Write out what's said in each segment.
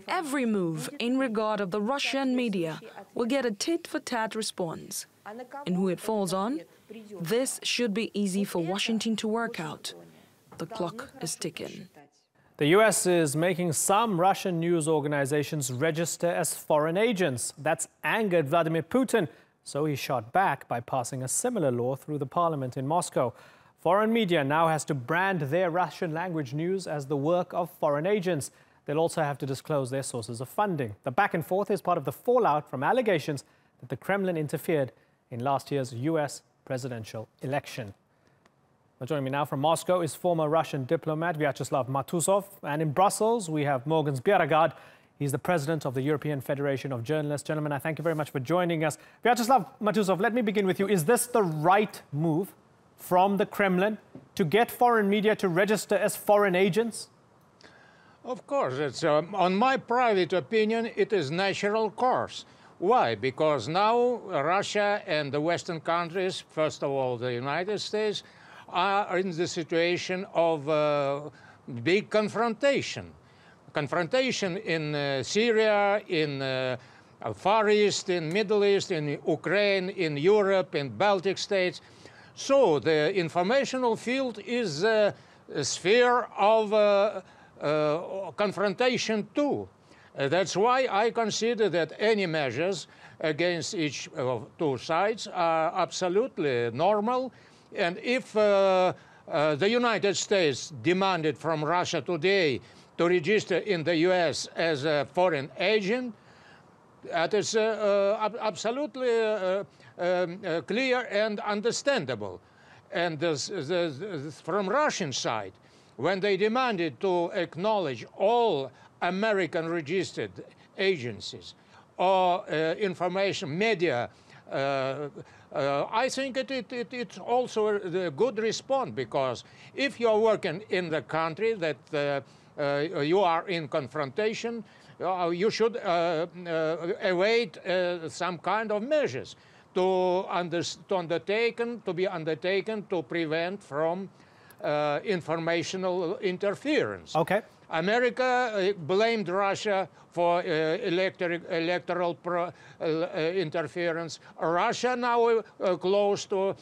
Every move in regard of the Russian media will get a tit-for-tat response. And who it falls on, this should be easy for Washington to work out. The clock is ticking. The US is making some Russian news organizations register as foreign agents. That's angered Vladimir Putin, so he shot back by passing a similar law through the parliament in Moscow. Foreign media now has to brand their Russian language news as the work of foreign agents. They'll also have to disclose their sources of funding. The back and forth is part of the fallout from allegations that the Kremlin interfered in last year's US presidential election. Joining me now from Moscow is former Russian diplomat Vyacheslav Matusov. And in Brussels, we have Morgan Bjerregaard. He's the president of the European Federation of Journalists. Gentlemen, I thank you very much for joining us. Vyacheslav Matusov, let me begin with you. Is this the right move from the Kremlin to get foreign media to register as foreign agents? Of course, it's on my private opinion, it is natural course. Why? Because now Russia and the Western countries, first of all the United States, are in the situation of big confrontation. Confrontation in Syria, in Far East, in Middle East, in Ukraine, in Europe, in Baltic states. So the informational field is a sphere of confrontation too. That's why I consider that any measures against each of two sides are absolutely normal. And if the United States demanded from Russia today to register in the US as a foreign agent, that is absolutely clear and understandable. And from Russian side, when they demanded to acknowledge all American registered agencies or information media, I think it's also a good response, because if you are working in the country that you are in confrontation, you should await some kind of measures to be undertaken to prevent from informational interference. Okay. America blamed Russia for electoral interference. Russia now close to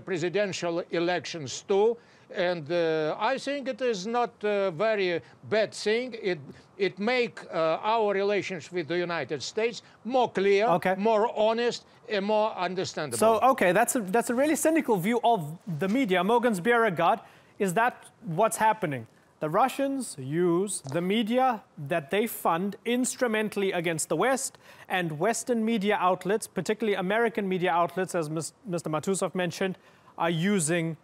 presidential elections too. And I think it is not a very bad thing. It makes our relations with the United States more clear, okay, more honest, and more understandable. So, okay, that's a really cynical view of the media. Morgan Bjerregaard, is that what's happening? The Russians use the media that they fund instrumentally against the West, and Western media outlets, particularly American media outlets, as Mr. Matusov mentioned, are using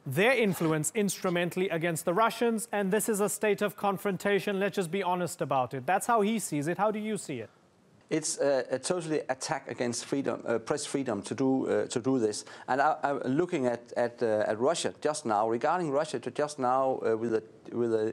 their influence instrumentally against the Russians, and this is a state of confrontation. Let's just be honest about it. That's how he sees it. How do you see it? It's a totally attack against freedom, press freedom to do this. And I'm looking at Russia just now. Regarding Russia, to just now with the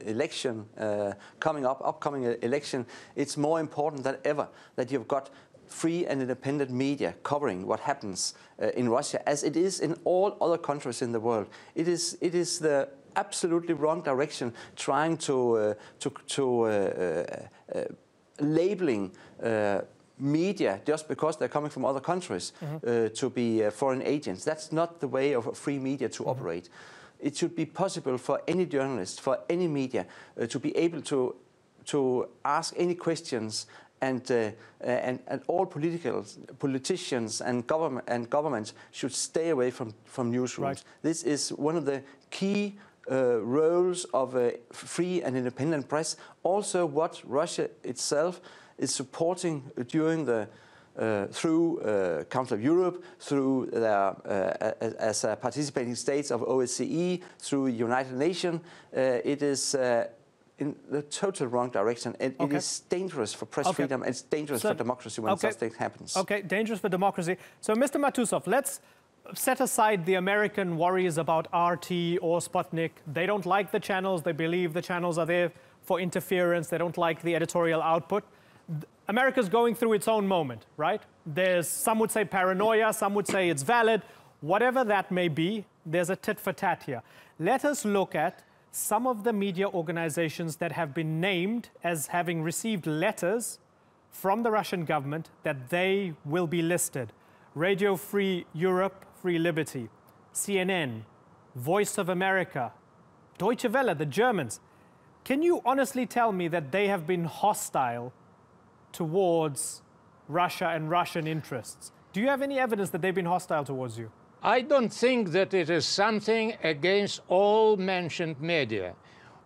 election upcoming election, it's more important than ever that you've got free and independent media covering what happens in Russia, as it is in all other countries in the world. It is the absolutely wrong direction, trying to labeling media just because they're coming from other countries to be foreign agents. That's not the way of free media to operate. It should be possible for any journalist, for any media, to be able to ask any questions, and all politicians and governments should stay away from newsrooms. Right. This is one of the key roles of a free and independent press. Also, what Russia itself is supporting during the through Council of Europe, through their as participating states of OSCE, through United Nations, it is in the total wrong direction. And it is dangerous for press freedom, and it's dangerous for democracy when such things happens. Okay, dangerous for democracy. So, Mr. Matusov, let's set aside the American worries about RT or Sputnik. They don't like the channels. They believe the channels are there for interference. They don't like the editorial output. America's going through its own moment, right? There's, some would say paranoia, some would say it's valid. Whatever that may be, there's a tit for tat here. Let us look at some of the media organizations that have been named as having received letters from the Russian government that they will be listed. Radio Free Europe, Free Liberty, CNN, Voice of America, Deutsche Welle, the Germans. Can you honestly tell me that they have been hostile towards Russia and Russian interests? Do you have any evidence that they've been hostile towards you? I don't think that it is something against all mentioned media.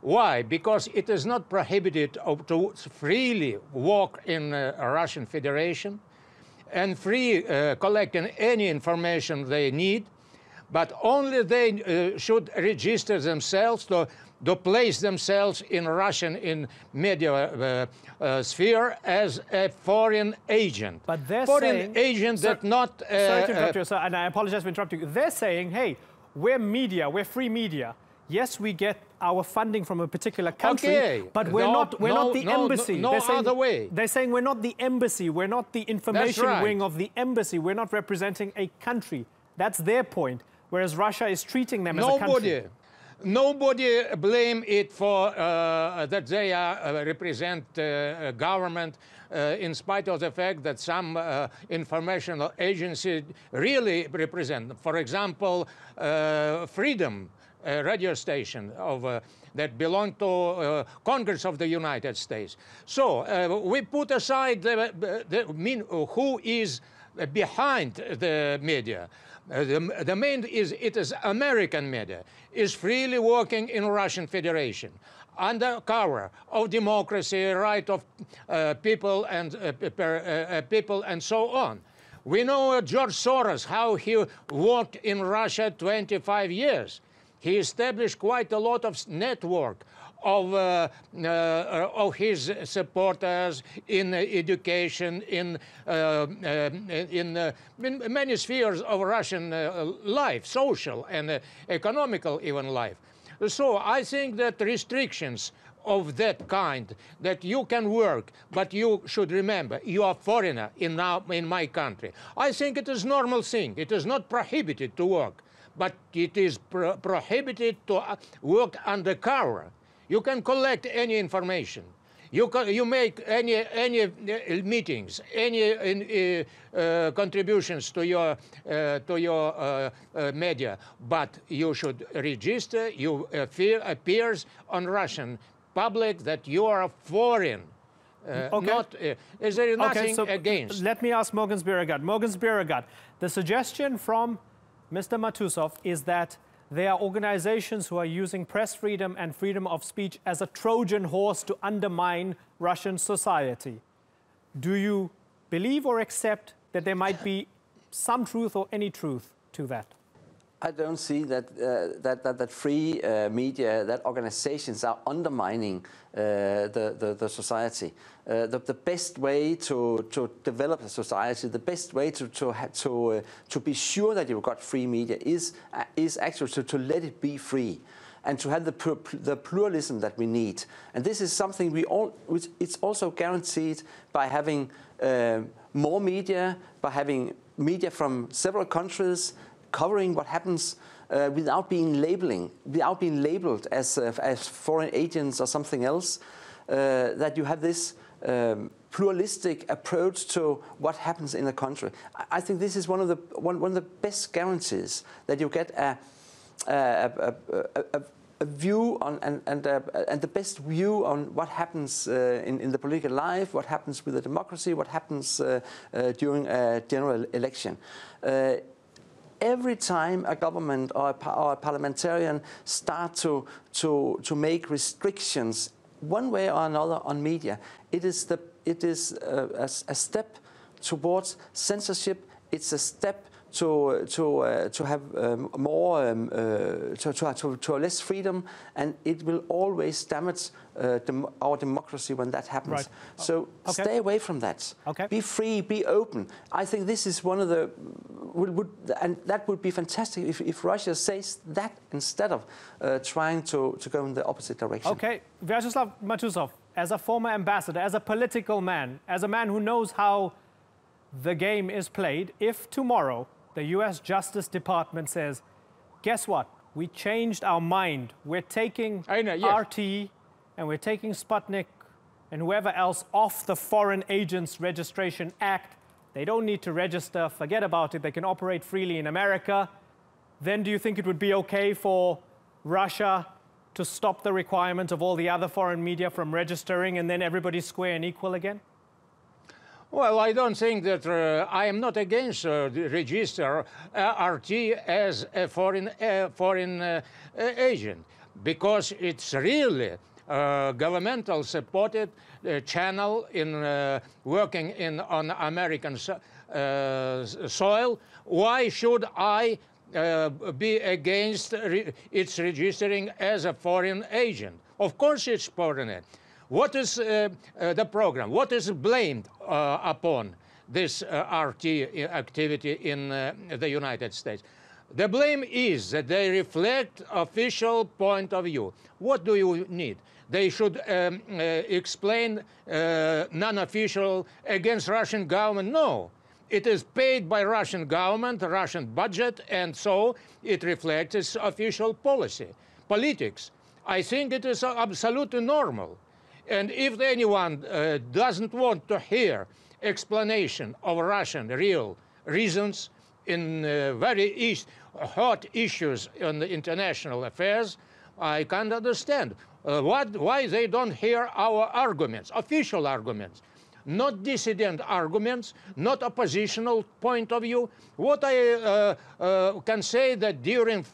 Why? Because it is not prohibited to freely work in Russian Federation and free collecting any information they need, but only they should register themselves to place themselves in Russian media sphere as a foreign agent. But they're foreign saying, agent sir, that not... sorry to interrupt you, sir, and I apologize for interrupting you. They're saying, hey, we're media, we're free media. Yes, we get our funding from a particular country, okay, but we're not the embassy. No other way. They're saying we're not the embassy, we're not the information wing of the embassy, we're not representing a country. That's their point, whereas Russia is treating them as a country. Nobody blame it for that they represent government in spite of the fact that some informational agencies really represent. For example, Freedom radio station that belong to Congress of the United States. So we put aside who is behind the media. The main is it is American media is freely working in Russian Federation under cover of democracy, right of people and so on. We know George Soros, how he worked in Russia 25 years. He established quite a lot of network of his supporters in education, in many spheres of Russian life, social and economical even life. So I think that restrictions of that kind, that you can work, but you should remember, you are foreigner in my country. I think it is a normal thing. It is not prohibited to work, but it is prohibited to work undercover. You can collect any information. You make any meetings, any contributions to your media, but you should register. You appears on Russian public that you are foreign. Okay. Is there nothing against? Let me ask Mogens Bjerregaard. Mogens Bjerregaard, the suggestion from Mr. Matusov is that there are organizations who are using press freedom and freedom of speech as a Trojan horse to undermine Russian society. Do you believe or accept that there might be some truth or any truth to that? I don't see that free media, that organizations are undermining the society. The best way to develop a society, the best way to be sure that you've got free media is actually to let it be free and to have the pluralism that we need. And this is something which it's also guaranteed by having more media, by having media from several countries, covering what happens without being labeled as foreign agents or something else. That you have this pluralistic approach to what happens in a country. I think this is one of the best guarantees that you get a view on and the best view on what happens in the political life, what happens with the democracy, what happens during a general election. Every time a government or a parliamentarian start to make restrictions one way or another on media, it is a step towards censorship. It's a step to have more to less freedom, and it will always damage our democracy when that happens. Right. So stay away from that. Okay. Be free, be open. I think this is one of the and that would be fantastic if Russia says that instead of trying to go in the opposite direction. Okay, Vyacheslav Matusov, as a former ambassador, as a political man, as a man who knows how the game is played, if tomorrow the US Justice Department says, guess what, we changed our mind. We're taking RT and we're taking Sputnik and whoever else off the Foreign Agents Registration Act. They don't need to register. Forget about it. They can operate freely in America. Then do you think it would be okay for Russia to stop the requirement of all the other foreign media from registering and then everybody's square and equal again? Well, I don't think that I am not against register RT as a foreign agent, because it's really governmental supported channel in working on American soil. Why should I be against its registering as a foreign agent? Of course it's foreign. What is the program? What is blamed upon this RT activity in the United States? The blame is that they reflect official point of view. What do you need? They should explain non-official against Russian government? No. It is paid by Russian government, Russian budget, and so it reflects its official policy, politics. I think it is absolutely normal. And if anyone doesn't want to hear explanation of Russian real reasons in very hot issues in the international affairs, I can't understand why they don't hear our arguments, official arguments, not dissident arguments, not oppositional point of view. What I can say that during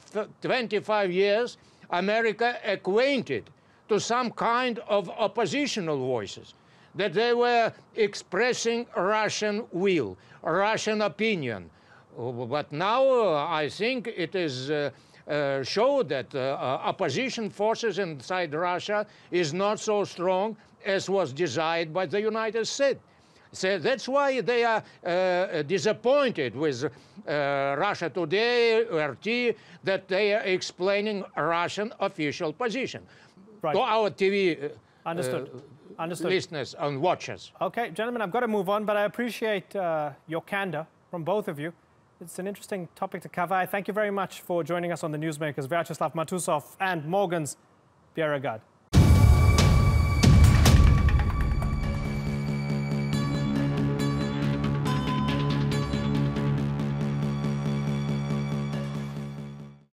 25 years, America acquainted to some kind of oppositional voices, that they were expressing Russian will, Russian opinion. But now I think it is showed that opposition forces inside Russia is not so strong as was desired by the United States. So that's why they are disappointed with Russia Today, RT, that they are explaining Russian official position. Right. To our TV Understood. listeners and watchers. Okay, gentlemen, I've got to move on, but I appreciate your candor from both of you. It's an interesting topic to cover. I thank you very much for joining us on the Newsmakers, Vyacheslav Matusov and Morgan's Bierregard.